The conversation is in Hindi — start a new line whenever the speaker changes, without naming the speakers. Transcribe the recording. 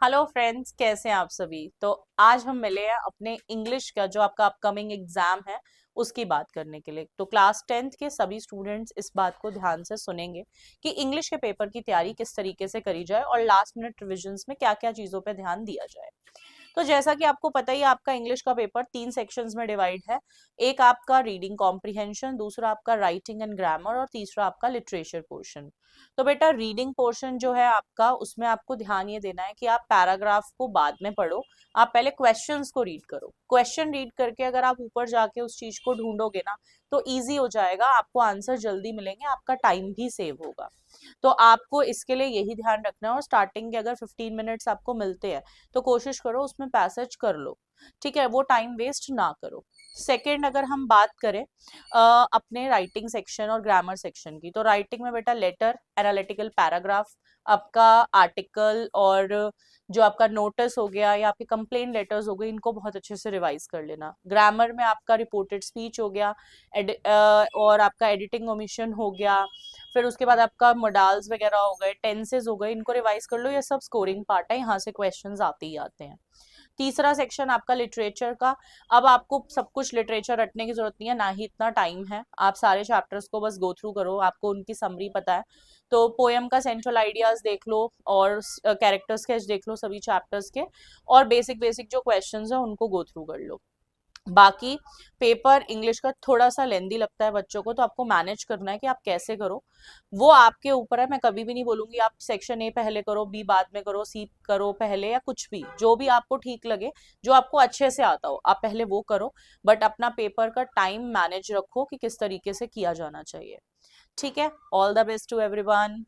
हेलो फ्रेंड्स, कैसे हैं आप सभी। तो आज हम मिले हैं अपने इंग्लिश का जो आपका अपकमिंग एग्जाम है उसकी बात करने के लिए। तो क्लास 10th के सभी स्टूडेंट्स इस बात को ध्यान से सुनेंगे कि इंग्लिश के पेपर की तैयारी किस तरीके से करी जाए और लास्ट मिनट रिविजन्स में क्या क्या चीज़ों पे ध्यान दिया जाए। तो जैसा कि आपको पता ही है, आपका इंग्लिश का पेपर 3 सेक्शंस में डिवाइड है। एक आपका रीडिंग कॉम्प्रिहेंशन, दूसरा आपका राइटिंग एंड ग्रामर और तीसरा आपका लिटरेचर पोर्शन। तो बेटा रीडिंग पोर्शन जो है आपका, उसमें आपको ध्यान ये देना है कि आप पैराग्राफ को बाद में पढ़ो, आप पहले क्वेश्चंस को रीड करो। क्वेश्चन रीड करके अगर आप ऊपर जाके उस चीज को ढूंढोगे ना, तो इजी हो जाएगा, आपको आंसर जल्दी मिलेंगे, आपका टाइम भी सेव होगा। तो आपको इसके लिए यही ध्यान रखना है। और स्टार्टिंग के अगर 15 मिनट्स आपको मिलते हैं तो कोशिश करो उसमें पैसेज कर लो, ठीक है, वो टाइम वेस्ट ना करो। सेकंड, अगर हम बात करें अपने राइटिंग सेक्शन और ग्रामर सेक्शन की, तो राइटिंग में बेटा लेटर, एनालिटिकल पैराग्राफ, आपका आर्टिकल और जो आपका नोटिस हो गया या आपके कंप्लेन लेटर्स हो गए, इनको बहुत अच्छे से रिवाइज कर लेना। ग्रामर में आपका रिपोर्टेड स्पीच हो गया, और आपका एडिटिंग ओमिशन हो गया, फिर उसके बाद आपका मोडाल्स वगैरह हो गए, टेंसेज हो गए, इनको रिवाइज कर लो। ये सब स्कोरिंग पार्ट है, यहाँ से क्वेश्चंस आते ही आते हैं। तीसरा सेक्शन आपका लिटरेचर का। अब आपको सब कुछ लिटरेचर रटने की जरूरत नहीं है, ना ही इतना टाइम है। आप सारे चैप्टर्स को बस गो थ्रू करो, आपको उनकी समरी पता है। तो पोएम का सेंट्रल आइडियाज देख लो और कैरेक्टर स्केच देख लो सभी चैप्टर्स के, और बेसिक बेसिक जो क्वेश्चंस है उनको गो थ्रू कर लो। बाकी पेपर इंग्लिश का थोड़ा सा लेंदी लगता है बच्चों को, तो आपको मैनेज करना है कि आप कैसे करो, वो आपके ऊपर है। मैं कभी भी नहीं बोलूंगी आप सेक्शन ए पहले करो, बी बाद में करो, सी करो पहले, या कुछ भी, जो भी आपको ठीक लगे, जो आपको अच्छे से आता हो आप पहले वो करो। बट अपना पेपर का टाइम मैनेज रखो कि किस तरीके से किया जाना चाहिए। ठीक है, all the best to everyone.